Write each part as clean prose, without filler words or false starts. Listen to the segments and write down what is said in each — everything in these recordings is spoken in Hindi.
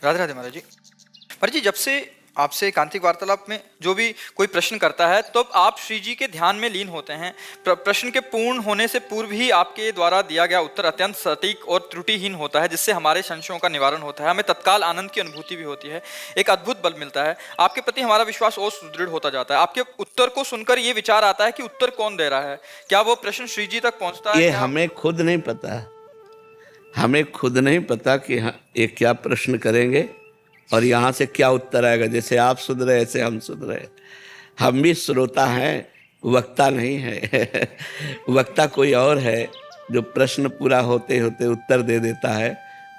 राधे राधे महाराज जी। महाराज जी, जब से आपसे एकांतिक वार्तालाप में जो भी कोई प्रश्न करता है तो आप श्री जी के ध्यान में लीन होते हैं। प्रश्न के पूर्ण होने से पूर्व ही आपके द्वारा दिया गया उत्तर अत्यंत सटीक और त्रुटिहीन होता है, जिससे हमारे संशयों का निवारण होता है, हमें तत्काल आनंद की अनुभूति भी होती है, एक अद्भुत बल मिलता है। आपके प्रति हमारा विश्वास और सुदृढ़ होता जाता है। आपके उत्तर को सुनकर ये विचार आता है कि उत्तर कौन दे रहा है, क्या वो प्रश्न श्री जी तक पहुंचता है? ये हमें खुद नहीं पता, हमें खुद नहीं पता कि ये क्या प्रश्न करेंगे और यहाँ से क्या उत्तर आएगा। जैसे आप सुन रहे ऐसे हम सुन रहे, हम भी श्रोता हैं, वक्ता नहीं है। वक्ता कोई और है जो प्रश्न पूरा होते होते उत्तर दे देता है,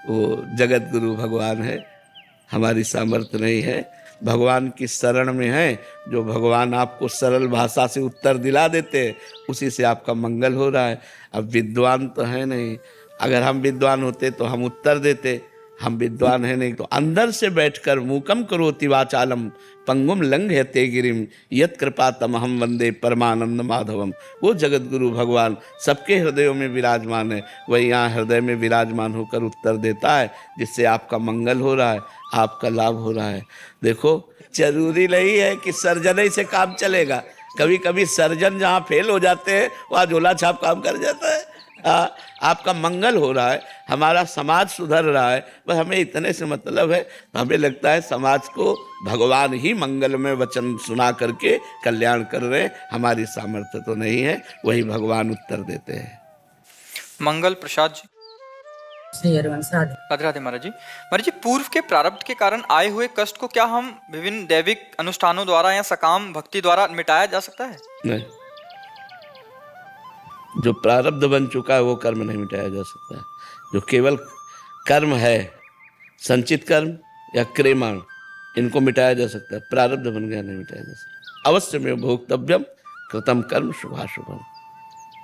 वो जगत गुरु भगवान है। हमारी सामर्थ्य नहीं है, भगवान की शरण में है। जो भगवान आपको सरल भाषा से उत्तर दिला देते हैं, उसी से आपका मंगल हो रहा है। अब विद्वान तो है नहीं, अगर हम विद्वान होते तो हम उत्तर देते, हम विद्वान है नहीं। तो अंदर से बैठकर मूकम करोति वाचालम पंगुम लंघयते गिरिम यत कृपा तमहम वंदे परमानंद माधवम। वो जगत गुरु भगवान सबके हृदयों में विराजमान है, वही यहाँ हृदय में विराजमान होकर उत्तर देता है, जिससे आपका मंगल हो रहा है, आपका लाभ हो रहा है। देखो, जरूरी नहीं है कि सर्जन ही से काम चलेगा। कभी कभी सर्जन जहाँ फेल हो जाते हैं वहाँ झोला छाप काम कर जाता है। आपका मंगल हो रहा है, हमारा समाज सुधर रहा है, बस हमें इतने से मतलब है। हमें लगता है समाज को भगवान ही मंगल में वचन सुना करके कल्याण कर रहे हैं, हमारी सामर्थ्य तो नहीं है, वही भगवान उत्तर देते हैं। मंगल प्रसाद जी। राधे राधे महाराज जी। महाराज जी, पूर्व के प्रारब्ध के कारण आए हुए कष्ट को क्या हम विभिन्न दैविक अनुष्ठानों द्वारा या सकाम भक्ति द्वारा मिटाया जा सकता है? नहीं, जो प्रारब्ध बन चुका है वो कर्म नहीं मिटाया जा सकता है। जो केवल कर्म है, संचित कर्म या क्रियमाण, इनको मिटाया जा सकता है। प्रारब्ध बन गया नहीं मिटाया जा सकता। अवश्य में भोक्तव्यम कृतम कर्म शुभाशुभम,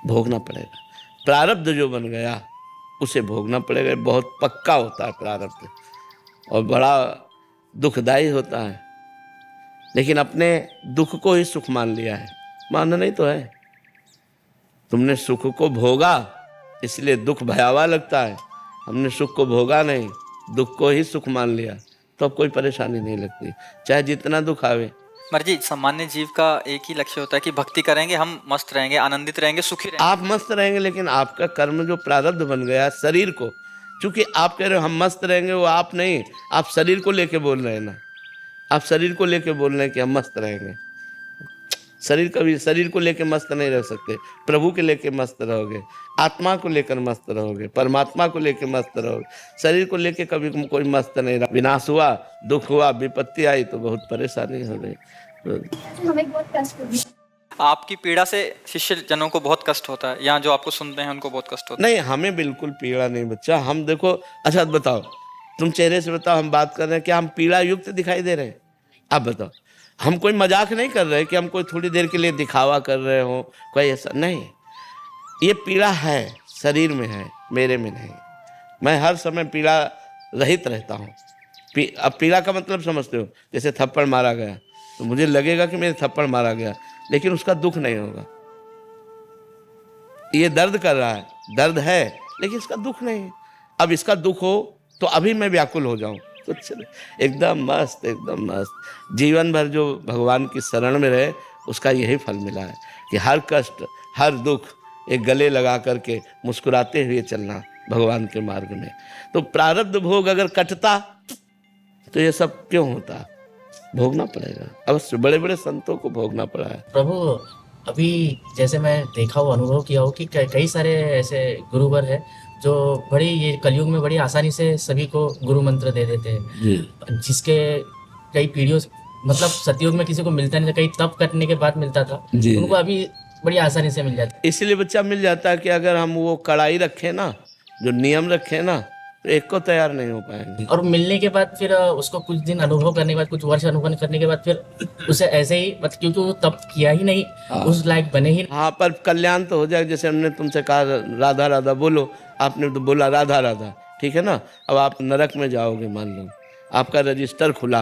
भोगना पड़ेगा। प्रारब्ध जो बन गया उसे भोगना पड़ेगा। बहुत पक्का होता है प्रारब्ध और बड़ा दुखदाई होता है, लेकिन अपने दुख को ही सुख मान लिया है। मानना नहीं तो है, तुमने सुख को भोगा इसलिए दुख भयावह लगता है। हमने सुख को भोगा नहीं, दुख को ही सुख मान लिया, तो अब कोई परेशानी नहीं लगती, चाहे जितना दुख आवे। महाराज जी, सामान्य जीव का एक ही लक्ष्य होता है कि भक्ति करेंगे, हम मस्त रहेंगे, आनंदित रहेंगे, सुखी रहेंगे। आप मस्त रहेंगे, लेकिन आपका कर्म जो प्रारब्ध बन गया शरीर को, चूंकि आप कह रहे हो हम मस्त रहेंगे, वो आप नहीं, आप शरीर को लेके बोल रहे हैं ना। आप शरीर को लेके बोल रहे हैं कि हम मस्त रहेंगे। शरीर कभी शरीर को लेकर मस्त नहीं रह सकते। प्रभु के लेकर मस्त रहोगे, आत्मा को लेकर मस्त रहोगे, परमात्मा को लेकर मस्त रहोगे। शरीर को लेकर कभी कोई मस्त नहीं रहा। विनाश हुआ, दुख हुआ, विपत्ति आई तो बहुत परेशानी हो गई। आपकी पीड़ा से शिष्य जनों को बहुत कष्ट होता है, यहाँ जो आपको सुनते हैं उनको बहुत कष्ट होता है। नहीं, हमें बिल्कुल पीड़ा नहीं बच्चा। हम देखो, अच्छा बताओ, तुम चेहरे से बताओ, हम बात कर रहे हैं, क्या हम पीड़ा युक्त दिखाई दे रहे हैं? आप बताओ, हम कोई मजाक नहीं कर रहे कि हम कोई थोड़ी देर के लिए दिखावा कर रहे हो, कोई ऐसा नहीं। ये पीड़ा है, शरीर में है, मेरे में नहीं। मैं हर समय पीड़ा रहित रहता हूँ। अब पीड़ा का मतलब समझते हो? जैसे थप्पड़ मारा गया तो मुझे लगेगा कि मेरे थप्पड़ मारा गया, लेकिन उसका दुख नहीं होगा। ये दर्द कर रहा है, दर्द है, लेकिन इसका दुख नहीं है। अब इसका दुख हो तो अभी मैं व्याकुल हो जाऊं तो चले, एकदम मस्त, एकदम मस्त। जीवन भर जो भगवान की शरण में रहे, उसका यही फल मिला है कि हर कष्ट, हर दुख एक गले लगा करके मुस्कुराते हुए चलना भगवान के मार्ग में। तो प्रारब्ध भोग अगर कटता तो ये सब क्यों होता? भोगना पड़ेगा, अवश्य। बड़े बड़े संतों को भोगना पड़ा है। प्रभु, अभी जैसे मैं देखा हूँ, अनुभव किया हूँ कि कई सारे ऐसे गुरुवर हैं जो बड़ी, ये कलयुग में बड़ी आसानी से सभी को गुरु मंत्र दे देते हैं, जिसके कई पीढ़ियों, मतलब सतयुग में किसी को मिलता नहीं था, कई तप करने के बाद मिलता था, उनको अभी बड़ी आसानी से मिल जाता है। इसलिए बच्चा मिल जाता है कि अगर हम वो कड़ाई रखें ना, जो नियम रखें ना, तो एक को तैयार नहीं हो पाएंगे। और मिलने के बाद फिर उसको कुछ दिन अनुभव करने के बाद, कुछ वर्ष अनुभव करने के बाद फिर उसे ऐसे ही, मतलब क्योंकि वो तप किया ही नहीं, उस लायक बने ही। हाँ, पर कल्याण तो हो जाए। जैसे हमने तुमसे कहा राधा राधा बोलो, आपने तो बोला राधा राधा, ठीक है ना। अब आप नरक में जाओगे, मान लो आपका रजिस्टर खुला,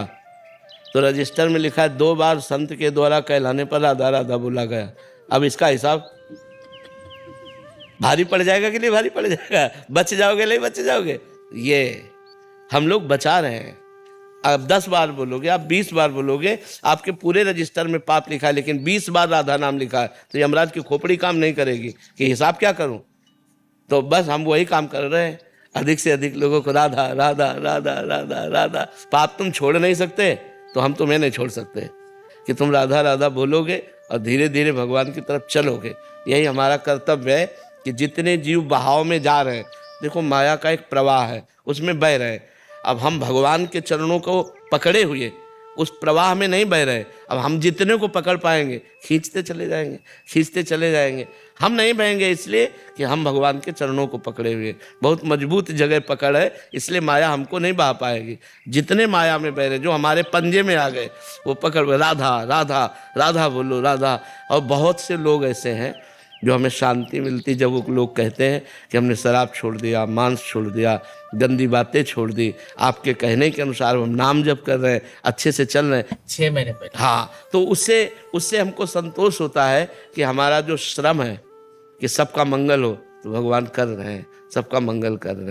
तो रजिस्टर में लिखा है 2 बार संत के द्वारा कहलाने पर राधा राधा बोला गया। अब इसका हिसाब भारी पड़ जाएगा कि नहीं भारी पड़ जाएगा? बच जाओगे नहीं बच जाओगे? ये हम लोग बचा रहे हैं। आप 10 बार बोलोगे, आप 20 बार बोलोगे, आपके पूरे रजिस्टर में पाप लिखा है, लेकिन 20 बार राधा नाम लिखा है, तो यमराज की खोपड़ी काम नहीं करेगी कि हिसाब क्या करूं। तो बस हम वही काम कर रहे हैं, अधिक से अधिक लोगों को राधा राधा राधा राधा राधा। पाप तुम छोड़ नहीं सकते तो हम तुम्हें नहीं छोड़ सकते कि तुम राधा राधा बोलोगे और धीरे धीरे भगवान की तरफ चलोगे। यही हमारा कर्तव्य है कि जितने जीव बहाव में जा रहे हैं, देखो माया का एक प्रवाह है, उसमें बह रहे हैं। अब हम भगवान के चरणों को पकड़े हुए उस प्रवाह में नहीं बह रहे। अब हम जितने को पकड़ पाएंगे खींचते चले जाएंगे, खींचते चले जाएंगे। हम नहीं बहेंगे इसलिए कि हम भगवान के चरणों को पकड़े हुए, बहुत मजबूत जगह पकड़ है, इसलिए माया हमको नहीं बहा पाएगी। जितने माया में बह रहे, जो हमारे पंजे में आ गए, वो पकड़ राधा राधा राधा बोलो राधा। और बहुत से लोग ऐसे हैं जो हमें शांति मिलती जब वो लोग कहते हैं कि हमने शराब छोड़ दिया, मांस छोड़ दिया, गंदी बातें छोड़ दी, आपके कहने के अनुसार हम नाम जप कर रहे हैं, अच्छे से चल रहे हैं। 6 महीने पहले। हाँ, तो उससे हमको संतोष होता है कि हमारा जो श्रम है कि सबका मंगल हो, तो भगवान कर रहे हैं, सबका मंगल कर रहे हैं।